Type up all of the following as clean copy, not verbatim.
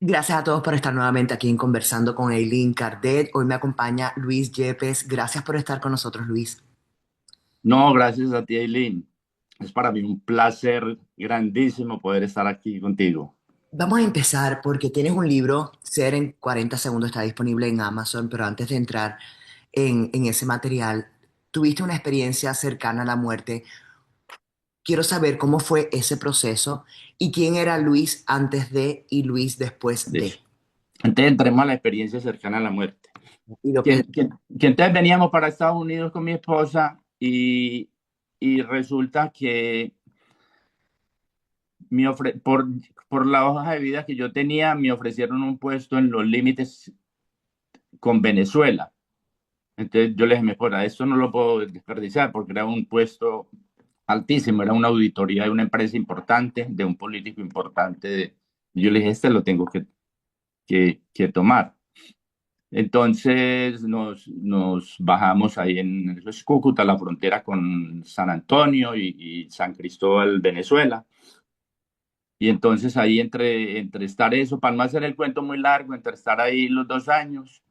Gracias a todos por estar nuevamente aquí en Conversando con Eileen Cardet. Hoy me acompaña Luis Yepes. Gracias por estar con nosotros, Luis. No, gracias a ti, Eileen. Es para mí un placer grandísimo poder estar aquí contigo. Vamos a empezar porque tienes un libro, Ser en 40 segundos, está disponible en Amazon, pero antes de entrar en ese material, tuviste una experiencia cercana a la muerte. Quiero saber cómo fue ese proceso y quién era Luis antes de y Luis después De de. eso. Entonces entremos a la experiencia cercana a la muerte. Y lo Que, que, que, que entonces veníamos para Estados Unidos con mi esposa y resulta que por la hoja de vida que yo tenía, me ofrecieron un puesto en los límites con Venezuela. Entonces yo le dije a mi esposa, esto no lo puedo desperdiciar porque era un puesto altísimo, era una auditoría de una empresa importante, de un político importante. Yo le dije, este lo tengo que tomar. Entonces nos bajamos ahí en eso es Cúcuta, la frontera con San Antonio y San Cristóbal, Venezuela. Y entonces ahí entre estar eso, para no hacer el cuento muy largo, entre estar ahí los 2 años,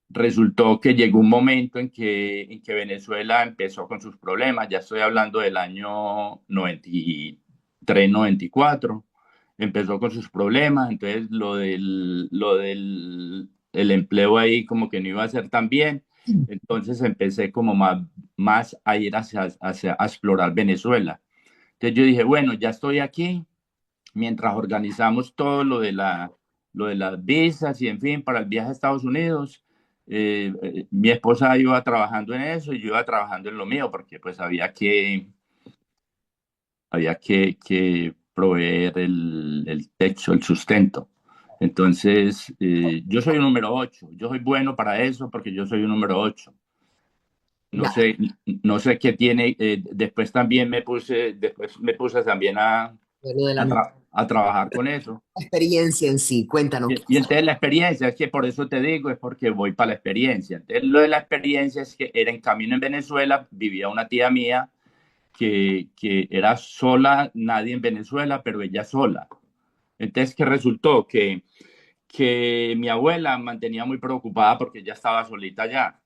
resultó que llegó un momento en que Venezuela empezó con sus problemas. Ya estoy hablando del año 93, 94. Empezó con sus problemas, entonces lo del el empleo ahí como que no iba a ser tan bien. Entonces empecé como más a ir a explorar Venezuela. Entonces yo dije, bueno, ya estoy aquí, mientras organizamos todo lo de las visas y en fin, para el viaje a Estados Unidos. Mi esposa iba trabajando en eso y yo iba trabajando en lo mío porque pues había que proveer el techo, el sustento. Entonces, yo soy un número 8. Yo soy bueno para eso porque yo soy un número 8. No ya, sé, no sé qué tiene. Después me puse también lo de la a trabajar con eso. experiencia en sí, cuéntanos. Y entonces la experiencia, es que por eso te digo, es porque voy para la experiencia. Entonces lo de la experiencia es que era en camino en Venezuela, vivía una tía mía que era sola, nadie en Venezuela, pero ella sola. Entonces, ¿qué resultó? Que mi abuela mantenía muy preocupada porque ella estaba solita allá.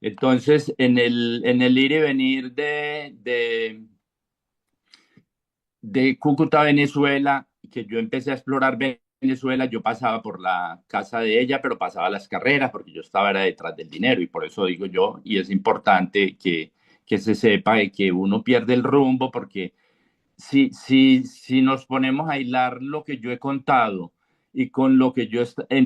Entonces, en el ir y venir de Cúcuta, Venezuela, que yo empecé a explorar Venezuela, yo pasaba por la casa de ella, pero pasaba las carreras porque yo estaba era detrás del dinero y por eso digo yo, y es importante que se sepa de que uno pierde el rumbo porque si nos ponemos a hilar lo que yo he contado y con lo que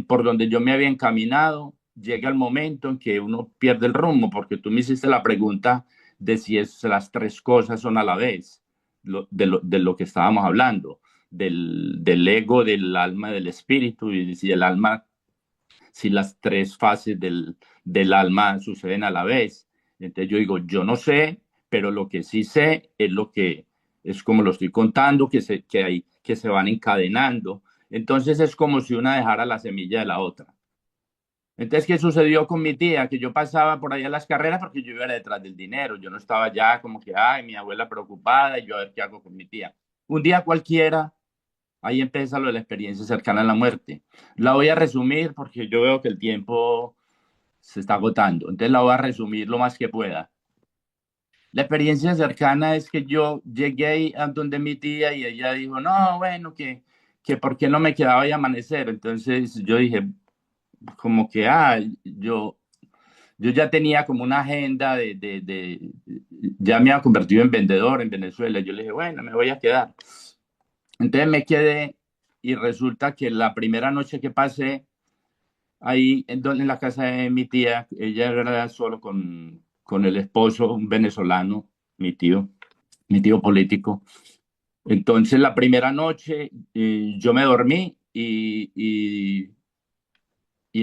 por donde yo me había encaminado, llega el momento en que uno pierde el rumbo, porque tú me hiciste la pregunta de si las tres cosas son a la vez, de lo que estábamos hablando, del ego, del alma, del espíritu, y si el alma, si las tres fases del alma suceden a la vez. Entonces yo digo, yo no sé, pero lo que sí sé es lo que es como lo estoy contando, que se van encadenando. Entonces es como si una dejara la semilla de la otra. Entonces, ¿qué sucedió con mi tía? Que yo pasaba por allá las carreras porque yo iba detrás del dinero. Yo no estaba ya como que, ay, mi abuela preocupada y yo a ver qué hago con mi tía. Un día cualquiera, ahí empieza lo de la experiencia cercana a la muerte. La voy a resumir porque yo veo que el tiempo se está agotando. Entonces la voy a resumir lo más que pueda. La experiencia cercana es que yo llegué ahí a donde mi tía y ella dijo, no, bueno, que por qué no me quedaba ahí a amanecer. Entonces yo dije, como que, yo ya tenía como una agenda ya me había convertido en vendedor en Venezuela. Yo le dije, bueno, me voy a quedar. Entonces me quedé y resulta que la primera noche que pasé ahí en la casa de mi tía, ella era solo con el esposo, un venezolano, mi tío político. Entonces la primera noche yo me dormí y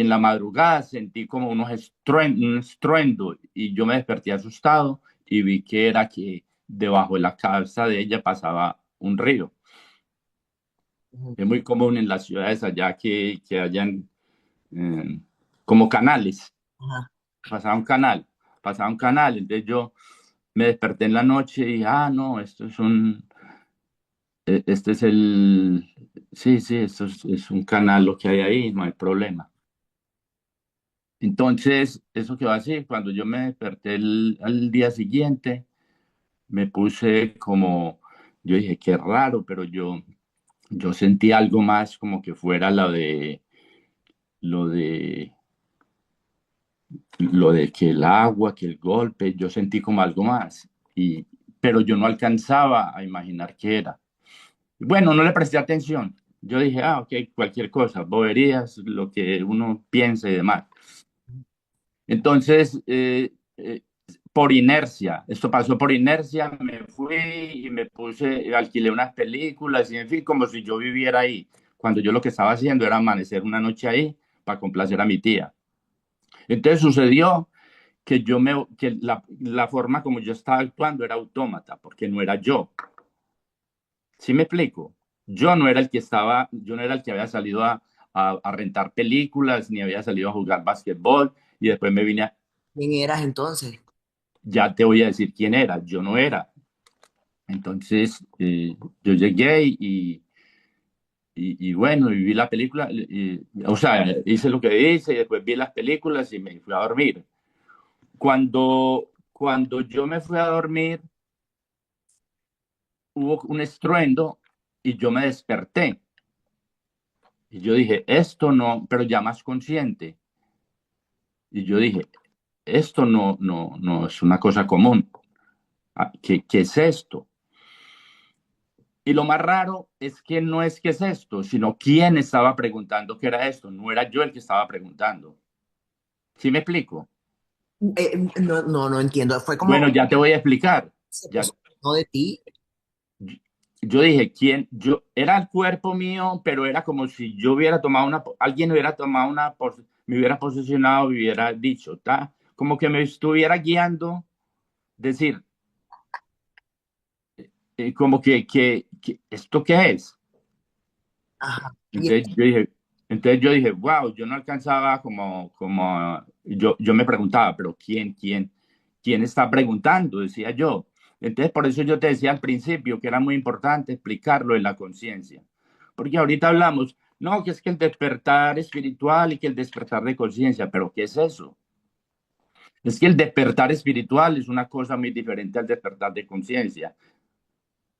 en la madrugada sentí como un estruendo y yo me desperté asustado y vi que era que debajo de la casa de ella pasaba un río. Ujú. Es muy común en las ciudades allá que hayan eh, como canales. Ajá. pasaba un canal, pasaba un canal. Entonces yo me desperté en la noche y, no, Este es el... Sí, sí, esto es un canal lo que hay ahí, no hay problema. Entonces, eso quedó así. Cuando yo me desperté al día siguiente, me puse como, yo dije, qué raro, pero yo sentí algo más como que fuera lo de, lo de que el agua, que el golpe, yo sentí como algo más. Pero yo no alcanzaba a imaginar qué era. Bueno, no le presté atención. Yo dije, ah, ok, cualquier cosa, boberías, lo que uno piense y demás. Entonces, por inercia, esto pasó por inercia, me fui y me puse, alquilé unas películas y en fin, como si yo viviera ahí, cuando yo lo que estaba haciendo era amanecer una noche ahí para complacer a mi tía. Entonces sucedió que que la forma como yo estaba actuando era autómata, porque no era yo. ¿Sí me explico? Yo no era el que había salido a rentar películas, ni había salido a jugar básquetbol, y después me vine ¿Quién eras entonces? ya te voy a decir quién era, yo no era. Entonces, yo llegué y bueno, y vi la película, o sea, hice lo que hice y después vi las películas y me fui a dormir. Cuando yo me fui a dormir, hubo un estruendo y yo me desperté. Y yo dije, esto no, pero ya más consciente. Y yo dije, esto no es una cosa común. Ah, ¿qué es esto? Y lo más raro es que no es qué es esto, sino quién estaba preguntando qué era esto. No era yo el que estaba preguntando. ¿Sí me explico? No, no, no entiendo. Fue como Bueno, ya te voy a explicar. se Ya, puso no de ti. yo dije, ¿quién? Yo, era el cuerpo mío, pero era como si yo hubiera tomado alguien hubiera tomado me hubiera posicionado, me hubiera dicho, ¿tá? Como que me estuviera guiando, decir, como que, ¿esto qué es? Ajá. Y Entonces yo dije, wow, yo no alcanzaba yo me preguntaba, pero quién está preguntando? Decía yo. Entonces por eso yo te decía al principio que era muy importante explicarlo en la conciencia. Porque ahorita hablamos, no, que es que el despertar espiritual y que el despertar de conciencia, pero ¿qué es eso? Es que el despertar espiritual es una cosa muy diferente al despertar de conciencia.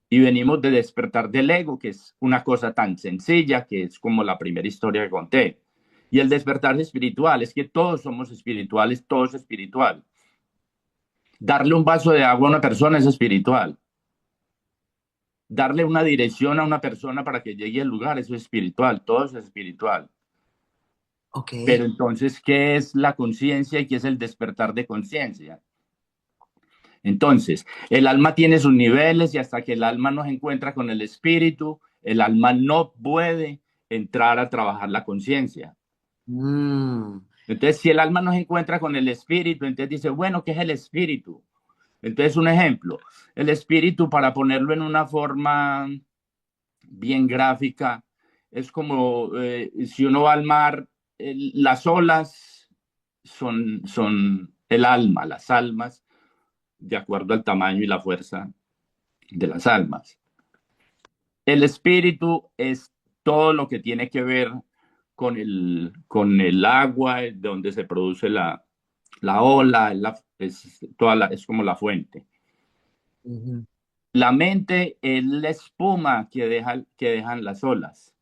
Y venimos de despertar del ego, que es una cosa tan sencilla, que es como la primera historia que conté. Y el despertar espiritual es que todos somos espirituales, todo es espiritual. Darle un vaso de agua a una persona es espiritual. Darle una dirección a una persona para que llegue al lugar, eso es espiritual, todo es espiritual. ok, Pero entonces, ¿qué es la conciencia y qué es el despertar de conciencia? Entonces, el alma tiene sus niveles y hasta que el alma no se encuentra con el espíritu, el alma no puede entrar a trabajar la conciencia. mm, Entonces, si el alma no se encuentra con el espíritu, entonces dice, bueno, ¿qué es el espíritu? Entonces, un ejemplo, el espíritu, para ponerlo en una forma bien gráfica, es como si uno va al mar, las olas son el alma, las almas, de acuerdo al tamaño y la fuerza de las almas. El espíritu es todo lo que tiene que ver con el agua, de donde se produce la ola, es como la fuente. ujú. La mente es la espuma que dejan las olas.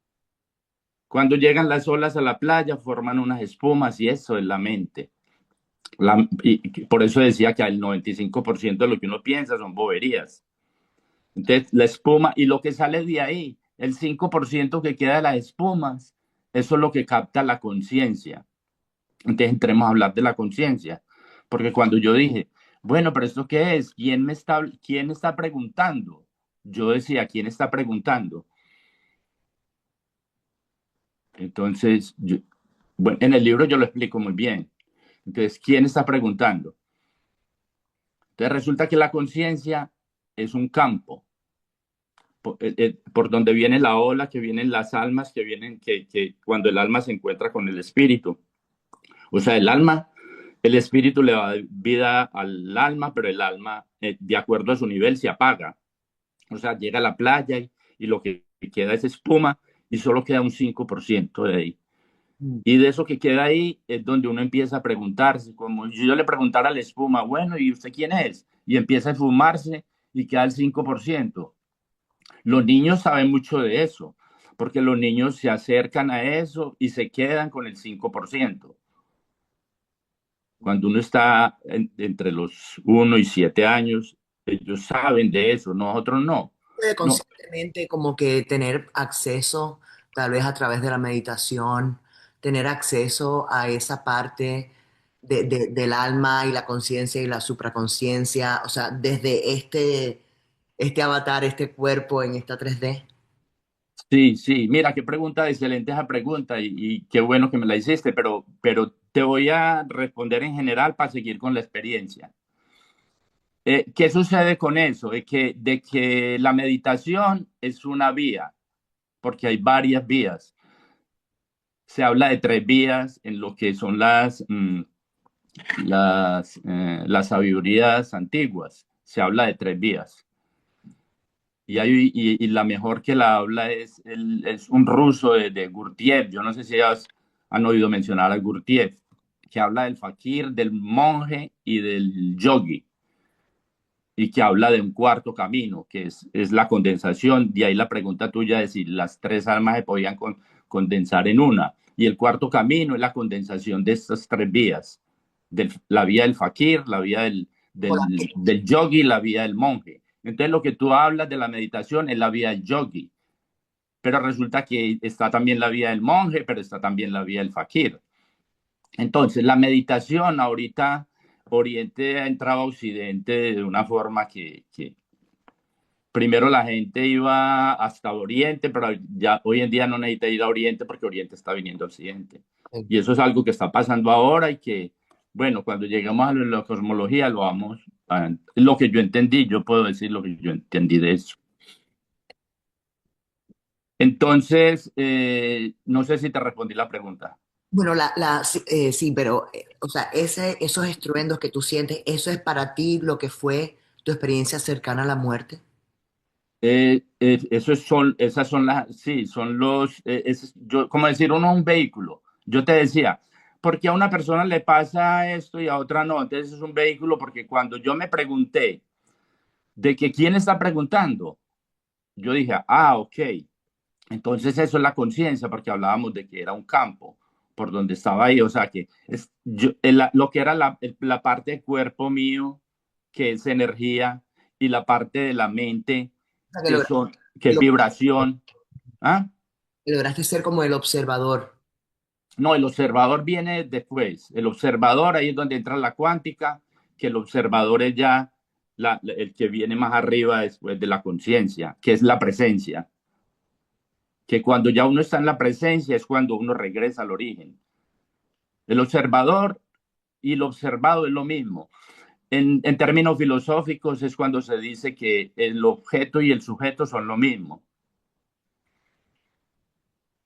Cuando llegan las olas a la playa, forman unas espumas y eso es la mente. Y por eso decía que el 95% de lo que uno piensa son boberías. Entonces, la espuma y lo que sale de ahí, el 5% que queda de las espumas, eso es lo que capta la conciencia. Entonces, entremos a hablar de la conciencia. Porque cuando yo dije, bueno, pero ¿esto qué es? ¿Quién está preguntando? Yo decía, ¿quién está preguntando? Entonces, bueno, en el libro yo lo explico muy bien. Entonces, ¿quién está preguntando? Entonces, resulta que la conciencia es un campo por donde viene la ola, que vienen las almas, que cuando el alma se encuentra con el espíritu. O sea, el espíritu le da vida al alma, pero el alma, de acuerdo a su nivel, se apaga. O sea, llega a la playa y lo que queda es espuma y solo queda un 5% de ahí. Mm. Y de eso que queda ahí es donde uno empieza a preguntarse, como si yo le preguntara a la espuma, bueno, ¿y usted quién es? Y empieza a esfumarse y queda el 5%. Los niños saben mucho de eso, porque los niños se acercan a eso y se quedan con el 5%. Cuando uno está entre los 1 y 7 años, ellos saben de eso, nosotros no. Puede No, conscientemente como que tener acceso, tal vez a través de la meditación, tener acceso a esa parte del alma y la conciencia y la supraconciencia, o sea, desde este avatar, este cuerpo en esta 3D. sí, sí, mira, qué pregunta, excelente esa pregunta y qué bueno que me la hiciste, pero te voy a responder en general para seguir con la experiencia. ¿Qué sucede con eso? De que la meditación es una vía, porque hay varias vías. Se habla de 3 vías en lo que son las sabidurías antiguas. Se habla de 3 vías. Y la mejor que la habla es un ruso de Gurdjieff. Yo no sé si han oído mencionar a Gurdjieff, que habla del fakir, del monje y del yogi, y que habla de un cuarto camino, que es la condensación. De ahí la pregunta tuya de si las 3 almas se podían condensar en una. Y el cuarto camino es la condensación de estas 3 vías, la vía del fakir, la vía del yogi, la vía del monje. Entonces lo que tú hablas de la meditación es la vía del yogi, pero resulta que está también la vía del monje, pero está también la vía del fakir. Entonces la meditación ahorita, Oriente ha entrado a Occidente de una forma que primero la gente iba hasta Oriente, pero ya hoy en día no necesita ir a Oriente porque Oriente está viniendo a Occidente. Y eso es algo que está pasando ahora y que, bueno, cuando lleguemos a la cosmología lo vamos a, lo que yo entendí, yo puedo decir lo que yo entendí de eso. Entonces, no sé si te respondí la pregunta. Bueno, sí, sí, pero, o sea, esos estruendos que tú sientes, ¿eso es para ti lo que fue tu experiencia cercana a la muerte? Esas son las, sí, son los, yo, como decir, uno es un vehículo. Yo te decía, porque a una persona le pasa esto y a otra no. Entonces es un vehículo porque cuando yo me pregunté de que quién está preguntando, yo dije, ah, ok. Entonces eso es la conciencia, porque hablábamos de que era un campo por donde estaba ahí. O sea que lo que era la parte de cuerpo mío, que es energía, y la parte de la mente, O sea, que son, que que es vibración. ¿Ah? lograste ser como el observador. No, el observador viene después. El observador, ahí es donde entra la cuántica, que el observador es ya el que viene más arriba después de la conciencia, que es la presencia. Que cuando ya uno está en la presencia es cuando uno regresa al origen. El observador y el observado es lo mismo. En términos filosóficos es cuando se dice que el objeto y el sujeto son lo mismo.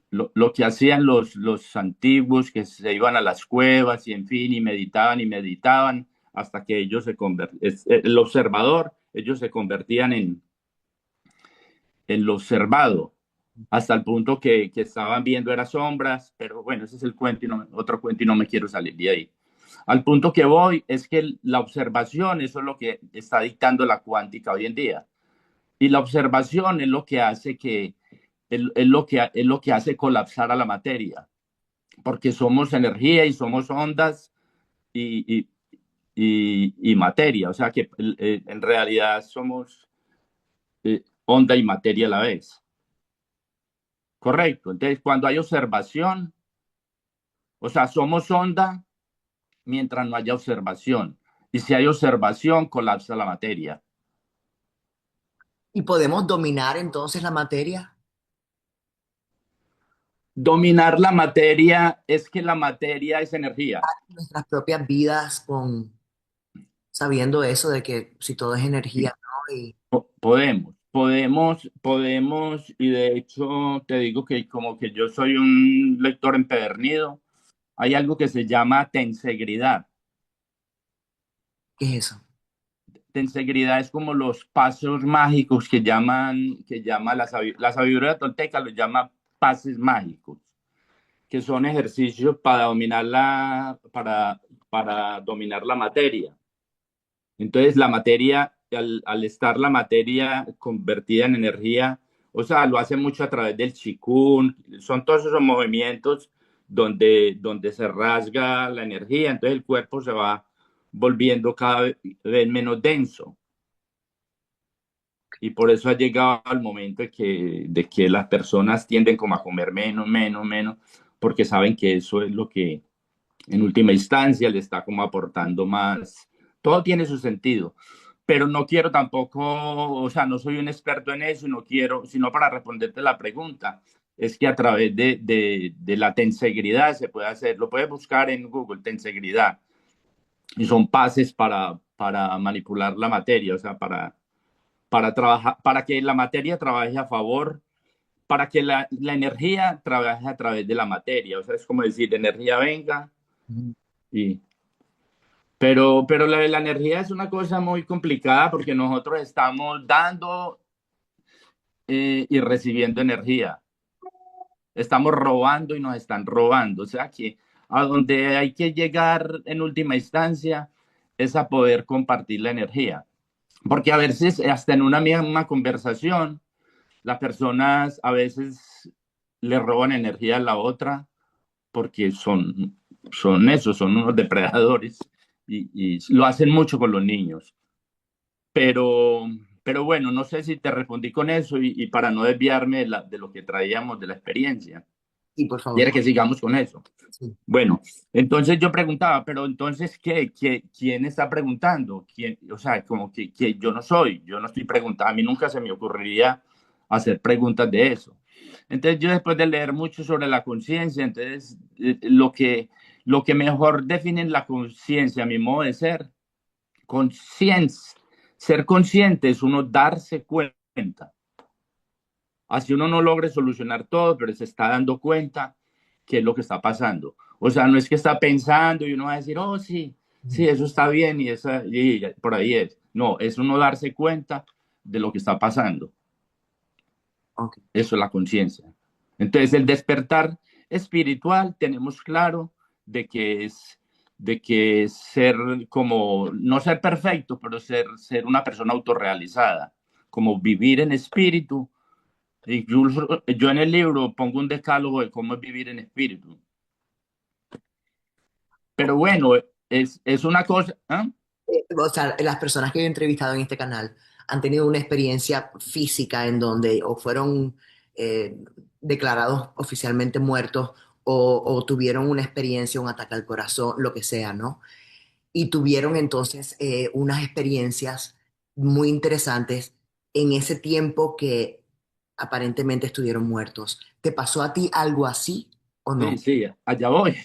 Lo que hacían los antiguos, que se iban a las cuevas y en fin, y meditaban hasta que ellos se convertían, el observador, ellos se convertían en lo observado, hasta el punto que estaban viendo eran sombras, pero bueno, ese es el cuento, y otro cuento y no me quiero salir de ahí. Al punto que voy es que la observación, eso es lo que está dictando la cuántica hoy en día. Y la observación es lo que hace es lo que hace colapsar a la materia, porque somos energía y somos ondas y, y, y materia, o sea que en realidad somos onda y materia a la vez. Correcto. Entonces, cuando hay observación, o sea, somos onda mientras no haya observación. Y si hay observación, colapsa la materia. ¿Y podemos dominar entonces la materia? Dominar la materia es que la materia es energía. Nuestras propias vidas con sabiendo eso de que si todo es energía, ¿no? Y Podemos, y de hecho te digo que como que yo soy un lector empedernido, hay algo que se llama tensegridad. ¿qué es eso? tensegridad es como los pasos mágicos que llama la sabiduría tolteca, los llama pases mágicos, que son ejercicios para dominar la materia. Entonces, la materia, al estar la materia convertida en energía, o sea, lo hace mucho a través del Qigong, son todos esos movimientos donde se rasga la energía, entonces el cuerpo se va volviendo cada vez menos denso. Y por eso ha llegado al momento de que las personas tienden como a comer menos, menos, menos, porque saben que eso es lo que en última instancia le está como aportando más. Todo tiene su sentido, pero no quiero tampoco, o sea, no soy un experto en eso y no quiero, sino para responderte la pregunta, es que a través de la tensegridad se puede hacer, lo puedes buscar en Google, tensegridad, y son pases para manipular la materia, o sea, para trabajar, para que la materia trabaje a favor, para que la energía trabaje a través de la materia, o sea, es como decir, energía venga y pero la energía es una cosa muy complicada porque nosotros estamos dando y recibiendo energía. Estamos robando y nos están robando. O sea que a donde hay que llegar en última instancia es a poder compartir la energía. Porque a veces, hasta en una misma conversación, las personas a veces le roban energía a la otra porque son eso, son unos depredadores y lo hacen mucho con los niños. Pero, pero bueno, no sé si te respondí con eso y para no desviarme de lo que traíamos de la experiencia, Y por favor, quiere que sigamos con eso. sí. Bueno, entonces yo preguntaba, pero entonces, ¿Quién está preguntando? ¿Quién? O sea, como que yo no soy, yo no estoy preguntando, a mí nunca se me ocurriría hacer preguntas de eso. Entonces yo después de leer mucho sobre la conciencia, entonces lo que mejor define la conciencia, a mi modo de ser, conciencia, ser consciente es uno darse cuenta. Así uno no logre solucionar todo, pero se está dando cuenta qué es lo que está pasando. O sea, no es que está pensando y uno va a decir, oh, sí, sí, eso está bien y por ahí es. No, es uno darse cuenta de lo que está pasando. Ok. Eso es la conciencia. Entonces, el despertar espiritual tenemos claro de que es de que ser como, no ser perfecto, pero ser una persona autorrealizada, como vivir en espíritu. Incluso yo en el libro pongo un decálogo de cómo es vivir en espíritu. Pero bueno, es una cosa. ¿Ah? O sea, las personas que he entrevistado en este canal han tenido una experiencia física en donde o fueron eh, declarados oficialmente muertos o tuvieron una experiencia, un ataque al corazón, lo que sea, ¿no? Y tuvieron entonces unas experiencias muy interesantes en ese tiempo que aparentemente estuvieron muertos. ¿Te pasó a ti algo así o Sí, no? sí, allá voy.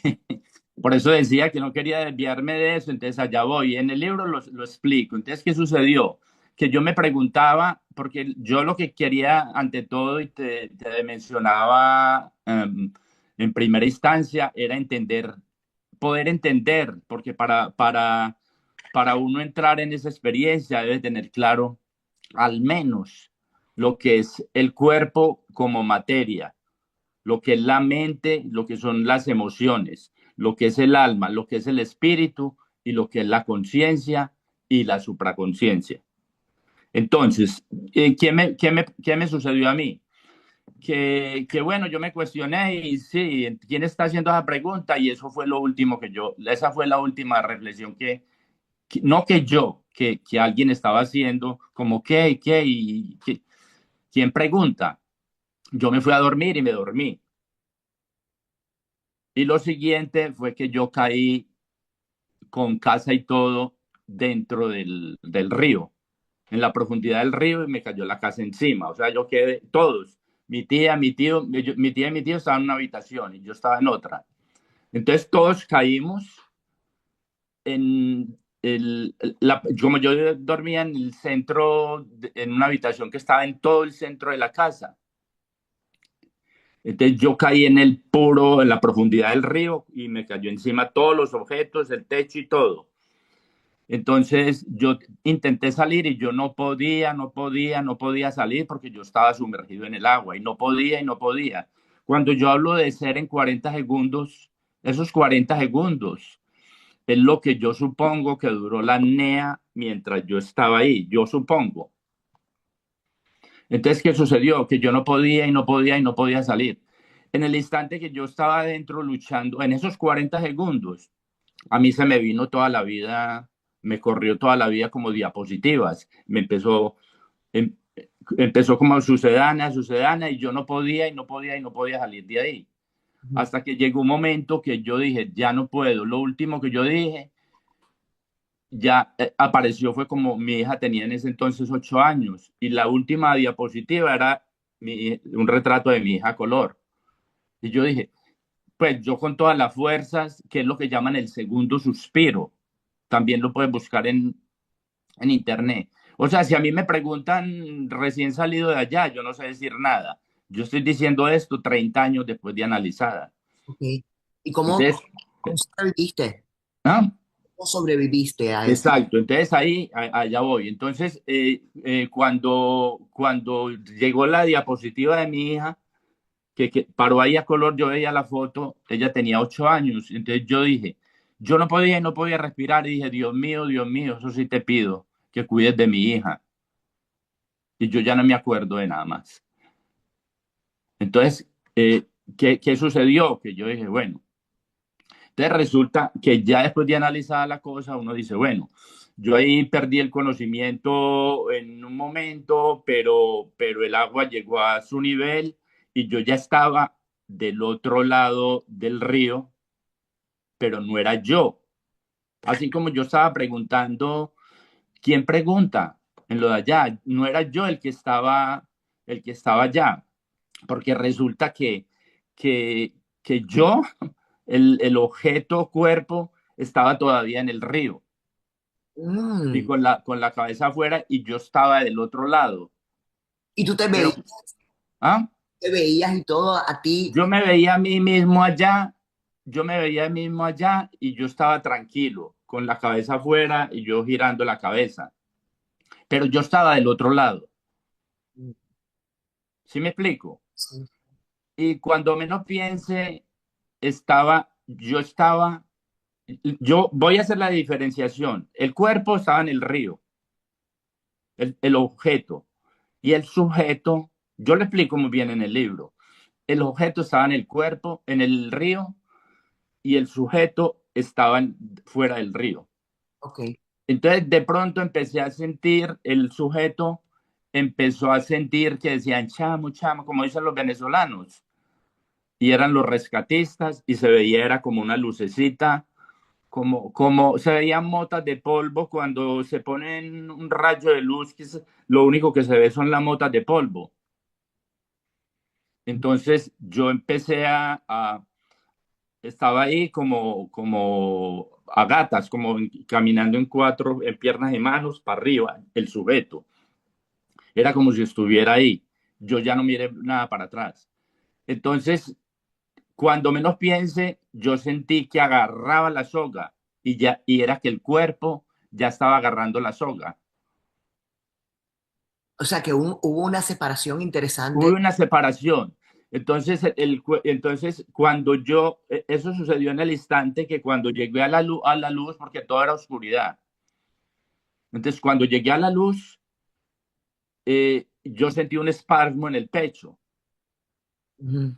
Por eso decía que no quería desviarme de eso, entonces allá voy. En el libro lo explico. Entonces, ¿qué sucedió? Que yo me preguntaba, porque yo lo que quería ante todo, y te mencionaba en primera instancia, era entender, poder entender, porque para uno entrar en esa experiencia debe tener claro al menos lo que es el cuerpo como materia, lo que es la mente, lo que son las emociones, lo que es el alma, lo que es el espíritu y lo que es la conciencia y la supraconciencia. Entonces, ¿qué me sucedió a mí? Que bueno, yo me cuestioné y sí, ¿quién está haciendo esa pregunta? Y eso fue lo último esa fue la última reflexión no que yo, que alguien estaba haciendo, como ¿quién pregunta? Yo me fui a dormir y me dormí. Y lo siguiente fue que yo caí con casa y todo dentro del río, en la profundidad del río y me cayó la casa encima. O sea, yo quedé, todos, mi tía, mi tío, mi tía y mi tío estaban en una habitación y yo estaba en otra. Entonces todos caímos en como yo dormía en el centro, en una habitación que estaba en todo el centro de la casa. Entonces yo caí en la profundidad del río y me cayó encima todos los objetos, el techo y todo. Entonces yo intenté salir y yo no podía, no podía, no podía salir porque yo estaba sumergido en el agua y no podía y no podía. Cuando yo hablo de ser en 40 segundos, esos 40 segundos es lo que yo supongo que duró la apnea mientras yo estaba ahí, yo supongo. Entonces, ¿qué sucedió? Que yo no podía y no podía y no podía salir. En el instante que yo estaba adentro luchando, en esos 40 segundos, a mí se me vino toda la vida, me corrió toda la vida como diapositivas. Em, empezó como sucedánea, sucedánea, y yo no podía y no podía y no podía salir de ahí. Ujú. Hasta que llegó un momento que yo dije, ya no puedo. Lo último que yo dije, ya apareció, fue como mi hija tenía en ese entonces 8 años, y la última diapositiva era un retrato de mi hija a color. Y yo dije, pues yo con todas las fuerzas, que es lo que llaman el segundo suspiro, también lo puedes buscar en internet. O sea, si a mí me preguntan recién salido de allá, yo no sé decir nada. Yo estoy diciendo esto 30 años después de analizada. Ok. ¿Y cómo, Entonces, cómo sobreviviste? ¿ah? ¿Cómo sobreviviste a eso? Exacto, entonces ahí, allá voy. Entonces, cuando llegó la diapositiva de mi hija, que paró ahí a color, yo veía la foto, ella tenía 8 años, entonces yo dije, yo no podía, no podía respirar, y dije, Dios mío, eso sí te pido, que cuides de mi hija. Y yo ya no me acuerdo de nada más. Entonces, ¿qué sucedió? Que yo dije, bueno, entonces resulta que ya después de analizar la cosa, uno dice, bueno, yo ahí perdí el conocimiento en un momento, pero el agua llegó a su nivel y yo ya estaba del otro lado del río, pero no era yo. Así como yo estaba preguntando, ¿quién pregunta? En lo de allá, no era yo el que estaba allá, porque resulta que yo, el objeto cuerpo, estaba todavía en el río y Mm. con la cabeza afuera y yo estaba del otro lado. Y tú Pero, ¿ah? te veías y todo a ti. Yo me veía a mí mismo allá, yo me veía a mí mismo allá y yo estaba tranquilo, con la cabeza afuera y yo girando la cabeza. Pero yo estaba del otro lado. Mm. ¿Sí me explico? Sí. Y cuando menos piense, yo voy a hacer la diferenciación. El cuerpo estaba en el río, el objeto, y el sujeto, yo lo explico muy bien en el libro. El objeto estaba en el cuerpo, en el río, y el sujeto estaba fuera del río. Ok. Entonces, de pronto empecé a sentir, el sujeto empezó a sentir que decían chamo, chamo, como dicen los venezolanos, y eran los rescatistas, y se veía, era como una lucecita, como se veían motas de polvo cuando se ponen un rayo de luz, lo único que se ve son las motas de polvo. Entonces yo empecé estaba ahí como a gatas, como caminando en cuatro, en piernas y manos, para arriba, el sujeto. Era como si estuviera ahí. Yo ya no miré nada para atrás. Entonces, cuando menos piense, yo sentí que agarraba la soga y era que el cuerpo ya estaba agarrando la soga. O sea que hubo una separación Hubo interesante. una separación. Entonces, entonces cuando eso sucedió en el instante que cuando llegué a la luz, porque todo era oscuridad. Entonces, cuando llegué a la luz, yo sentí un espasmo en el pecho. Ujú.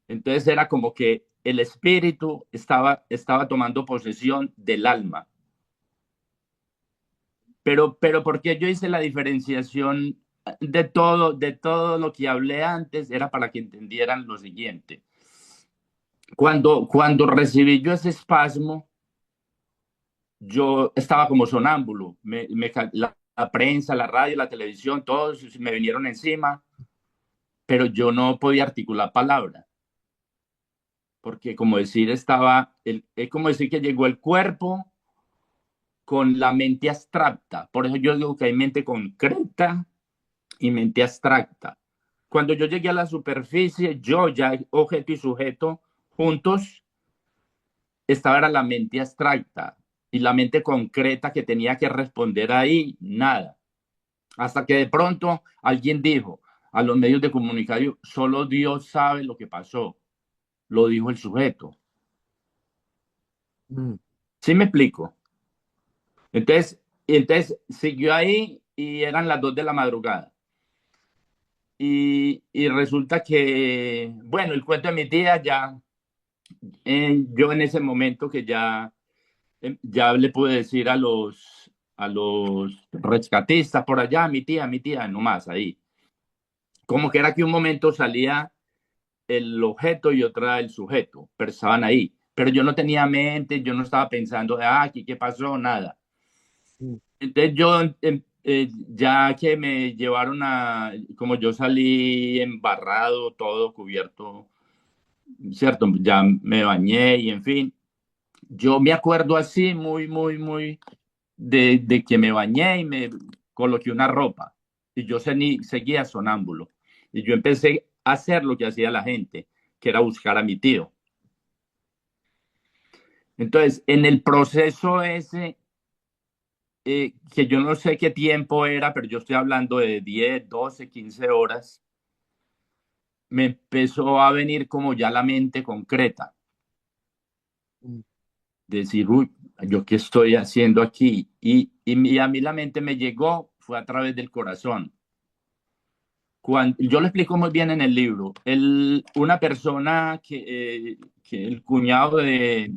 Entonces era como que el espíritu estaba tomando posesión del alma. Pero porque yo hice la diferenciación de todo lo que hablé antes, era para que entendieran lo siguiente. Cuando recibí yo ese espasmo, yo estaba como sonámbulo. La prensa, la radio, la televisión, todos me vinieron encima, pero yo no podía articular palabra, porque como decir es como decir que llegó el cuerpo con la mente abstracta. Por eso yo digo que hay mente concreta y mente abstracta. Cuando yo llegué a la superficie, yo ya objeto y sujeto juntos, estaba era la mente abstracta. y la mente concreta que tenía que responder ahí, nada. Hasta que de pronto alguien dijo a los medios de comunicación, solo Dios sabe lo que pasó, lo dijo el sujeto. Mm, ¿Sí me explico? Entonces siguió ahí y eran las 2 de la madrugada. Y resulta que, bueno, el cuento de mi tía ya, yo en ese momento que ya le pude decir a los rescatistas por allá, mi tía, nomás ahí. Como que era que un momento salía el objeto y otra el sujeto, pero estaban ahí. Pero yo no tenía mente, yo no estaba pensando, aquí, ¿qué pasó? Nada. mm, Entonces yo, ya que me llevaron como yo salí embarrado, todo cubierto, ¿cierto? Ya me bañé y en fin, yo me acuerdo así, muy, muy, muy, de que me bañé y me coloqué una ropa y yo seguía sonámbulo. Y yo empecé a hacer lo que hacía la gente, que era buscar a mi tío. Entonces, en el proceso ese, que yo no sé qué tiempo era, pero yo estoy hablando de 10, 12, 15 horas, me empezó a venir como ya la mente concreta, mm, decir, uy, ¿yo qué estoy haciendo aquí? Y a mí la mente me llegó, fue a través del corazón. Yo lo explico muy bien en el libro. Una persona que el cuñado de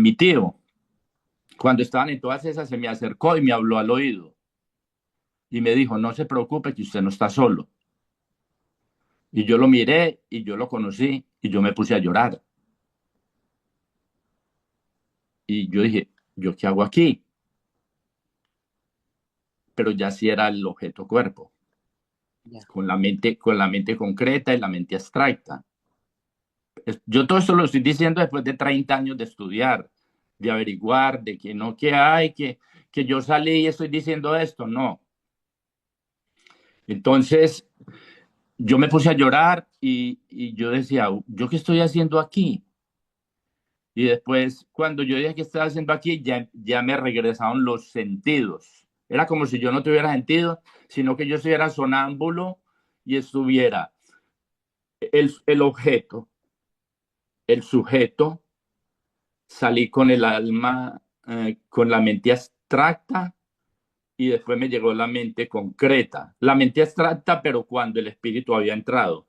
mi tío, cuando estaban en todas esas, se me acercó y me habló al oído y me dijo, no se preocupe que usted no está solo. Y yo lo miré y yo lo conocí y yo me puse a llorar. Y yo dije, ¿yo qué hago aquí? Pero ya sí era el objeto cuerpo, ya. con la mente concreta y la mente abstracta. Yo todo esto lo estoy diciendo después de 30 años de estudiar, de averiguar, de que no, que hay, que yo salí y estoy diciendo esto, no. Entonces, yo me puse a llorar y yo decía, ¿yo qué estoy haciendo aquí? Y después, cuando yo dije, ¿qué estoy haciendo aquí? Ya me regresaron los sentidos. Era como si yo no tuviera sentido, sino que yo estuviera sonámbulo y estuviera el objeto, el sujeto, salí con el alma, con la mente abstracta y después me llegó la mente concreta. La mente abstracta, pero cuando el espíritu había entrado.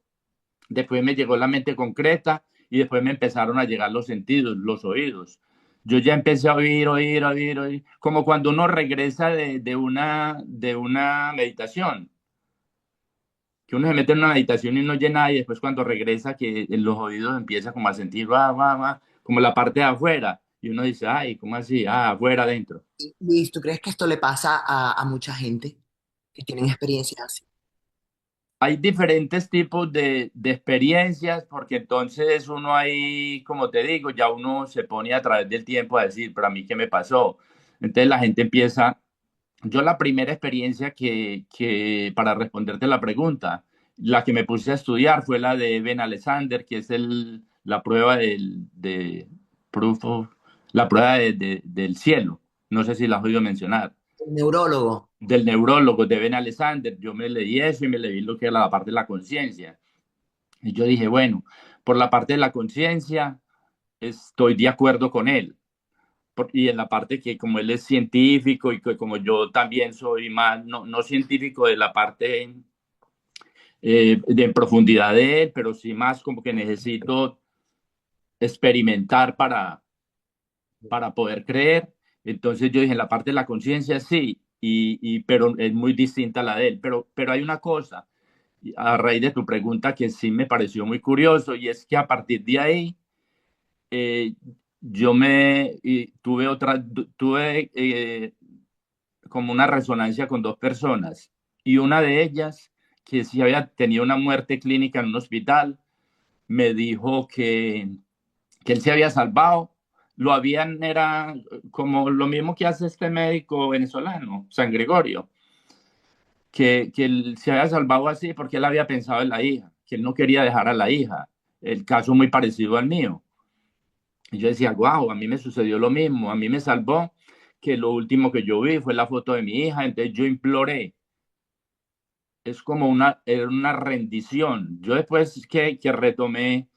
Después me llegó la mente concreta y después me empezaron a llegar los sentidos, los oídos. Yo ya empecé a oír, oír, oír, oír, como cuando uno regresa de una meditación, que uno se mete en una meditación y no oye nada y después cuando regresa que en los oídos empieza como a sentir, va, va, va, como la parte de afuera. Y uno dice, ay, ¿cómo así? Afuera, adentro. Luis, ¿tú crees que esto le pasa a mucha gente que tienen experiencias así? Hay diferentes tipos de experiencias, porque entonces uno ahí, como te digo, ya uno se pone a través del tiempo a decir, pero a mí qué me pasó. Entonces la gente empieza, yo la primera experiencia para responderte la pregunta, la que me puse a estudiar fue la de Ben Alexander, que es la prueba de proof of- la prueba del cielo. No sé si la has oído mencionar El neurólogo. del neurólogo de Ben Alexander. Yo me leí eso y me leí lo que era la parte de la conciencia. Y yo dije, bueno, por la parte de la conciencia estoy de acuerdo con él. Y en la parte que como él es científico y que como yo también soy más, no, no científico de la parte de profundidad de él, pero sí más como que necesito experimentar para poder creer. Entonces yo dije, en la parte de la conciencia sí, pero es muy distinta a la de él. Pero hay una cosa, a raíz de tu pregunta, que sí me pareció muy curioso, y es que a partir de ahí eh, tuve como una resonancia con dos personas, y una de ellas, que sí había tenido una muerte clínica en un hospital, me dijo que él se había salvado. Era como lo mismo que hace este médico venezolano, San Gregorio, que él se había salvado así porque él había pensado en la hija, que él no quería dejar a la hija. El caso muy parecido al mío. Y yo decía, wow, a mí me sucedió lo mismo, a mí me salvó que lo último que yo vi fue la foto de mi hija, entonces yo imploré, es como era una rendición. Yo después que retomé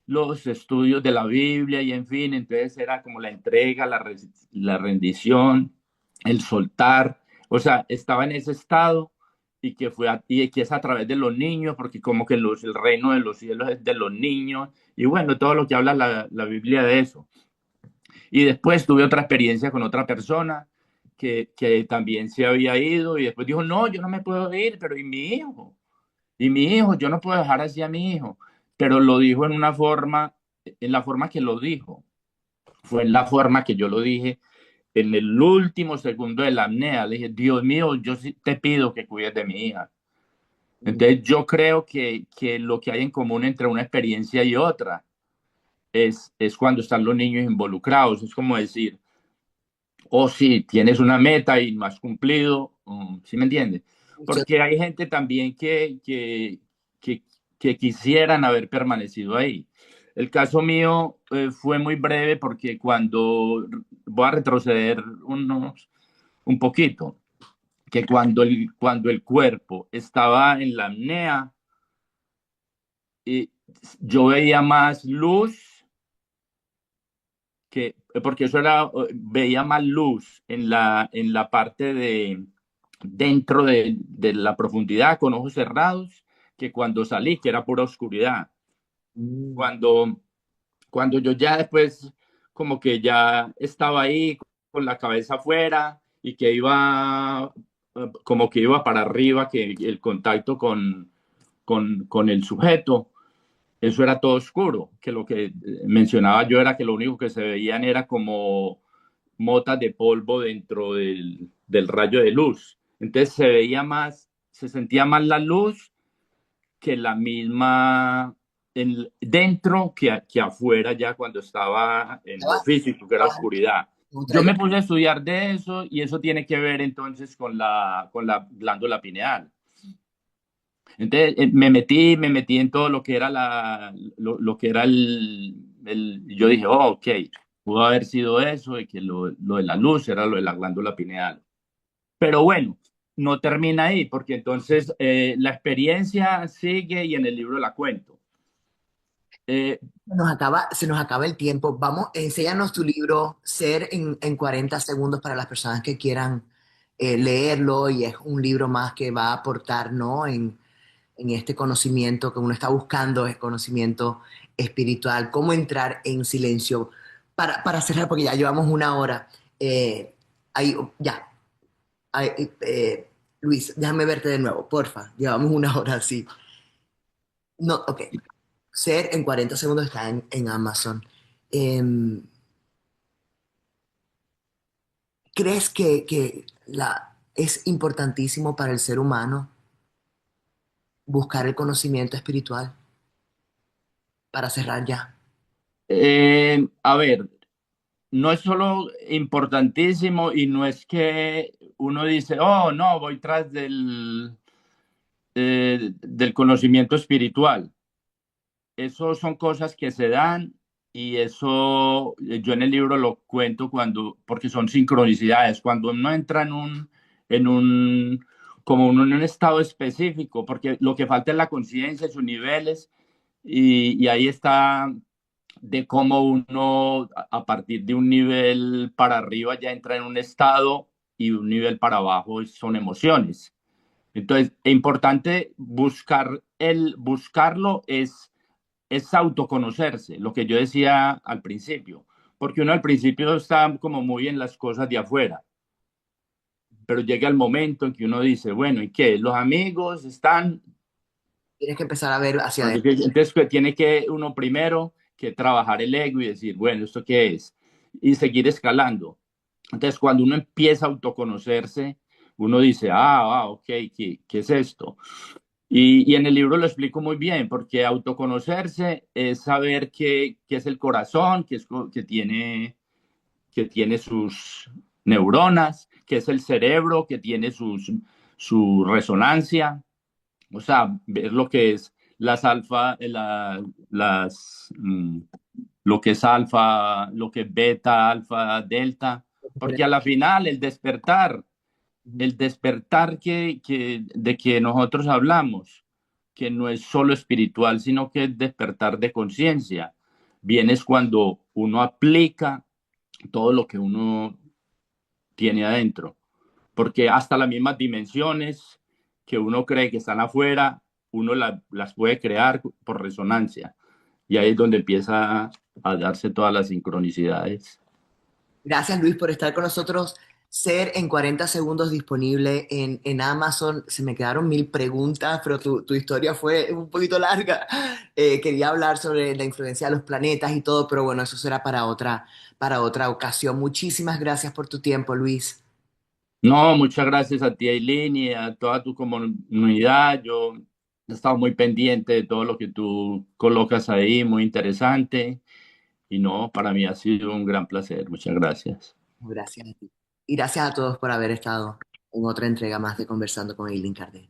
los estudios de la Biblia y en fin, entonces era como la entrega, la rendición, el soltar, o sea, estaba en ese estado y que es a través de los niños, porque como que el reino de los cielos es de los niños, y bueno, todo lo que habla la Biblia de eso. Y después tuve otra experiencia con otra persona que también se había ido y después dijo, no, yo no me puedo ir, pero ¿y mi hijo? Y mi hijo, yo no puedo dejar así a mi hijo. Pero lo dijo en una forma, en la forma que lo dijo. Fue en la forma que yo lo dije en el último segundo de la apnea. Le dije, Dios mío, yo sí te pido que cuides de mi hija. Entonces yo creo que lo que hay en común entre una experiencia y otra es cuando están los niños involucrados. Es como decir, o si tienes una meta y no has cumplido, ¿sí me entiendes? Yo- Porque hay gente también que, que quisieran haber permanecido ahí. El caso mío fue muy breve porque voy a retroceder un poquito, que cuando el cuerpo estaba en la apnea, eh, yo veía más luz porque eso era, veía más luz en la parte dentro de la profundidad con ojos cerrados que cuando salí, que era pura oscuridad. mm, Cuando, cuando yo ya después como que ya estaba ahí con la cabeza afuera y que iba, como que iba para arriba, que el contacto con el sujeto, eso era todo oscuro, que lo que mencionaba yo era que lo único que se veían era como motas de polvo dentro del rayo de luz. Entonces se veía más, se sentía más la luz que la misma dentro que afuera ya cuando estaba en lo físico, que era oscuridad. Yo me puse a estudiar de eso y eso tiene que ver entonces con la glándula pineal. Entonces me metí en todo lo que era lo que era yo dije, oh, ok, pudo haber sido eso y que lo de la luz era lo de la glándula pineal. Pero bueno, no termina ahí, porque entonces la experiencia sigue y en el libro la cuento. Eh, se nos acaba el tiempo. Vamos, enséñanos tu libro, Ser en 40 segundos para las personas que quieran leerlo y es un libro más que va a aportar, ¿no? En este conocimiento que uno está buscando, es conocimiento espiritual, cómo entrar en silencio. Para cerrar, porque ya llevamos una hora, ahí, ya, ahí, Luis, déjame verte de nuevo, porfa, llevamos una hora así. No, ok, Ser en 40 segundos está en Amazon. Em, ¿Crees que es importantísimo para el ser humano buscar el conocimiento espiritual? Para cerrar ya. a ver, no es solo importantísimo y no es que uno dice, oh, no, voy tras del conocimiento espiritual. Eso son cosas que se dan y eso yo en el libro lo cuento porque son sincronicidades, cuando uno entra en un, como uno en un estado específico, porque lo que falta es la conciencia, sus niveles, y ahí está de cómo uno a partir de un nivel para arriba ya entra en un estado y un nivel para abajo son emociones. Entonces, es importante buscarlo es autoconocerse, lo que yo decía al principio, porque uno al principio está como muy en las cosas de afuera, pero llega el momento en que uno dice, bueno, ¿y qué? Los amigos están, Tienes que empezar a ver hacia adentro. entonces pues, tiene que uno primero que trabajar el ego y decir, bueno, ¿esto qué es? Y seguir escalando. Entonces, cuando uno empieza a autoconocerse, uno dice, ok, ¿qué es esto? Y en el libro lo explico muy bien, porque autoconocerse es saber qué es el corazón, que tiene sus neuronas, que es el cerebro, que tiene su resonancia, o sea, ver lo que es las alfa, las, lo que es alfa, lo que es beta, alfa, delta, porque a la final el despertar de que nosotros hablamos, que no es solo espiritual, sino que es despertar de conciencia, viene es cuando uno aplica todo lo que uno tiene adentro, porque hasta las mismas dimensiones que uno cree que están afuera, uno las puede crear por resonancia. Y ahí es donde empieza a darse todas las sincronicidades. Gracias Luis por estar con nosotros. Ser en 40 segundos disponible en Amazon. Se me quedaron mil preguntas, pero tu historia fue un poquito larga. Quería hablar sobre la influencia de los planetas y todo, pero bueno, eso será para otra ocasión. Muchísimas gracias por tu tiempo, Luis. No, muchas gracias a ti, Aileen, y a toda tu comunidad. Yo he estado muy pendiente de todo lo que tú colocas ahí, muy interesante. Y no, para mí ha sido un gran placer. Muchas gracias. Gracias a ti. Y gracias a todos por haber estado en otra entrega más de Conversando con Eileen Cardé.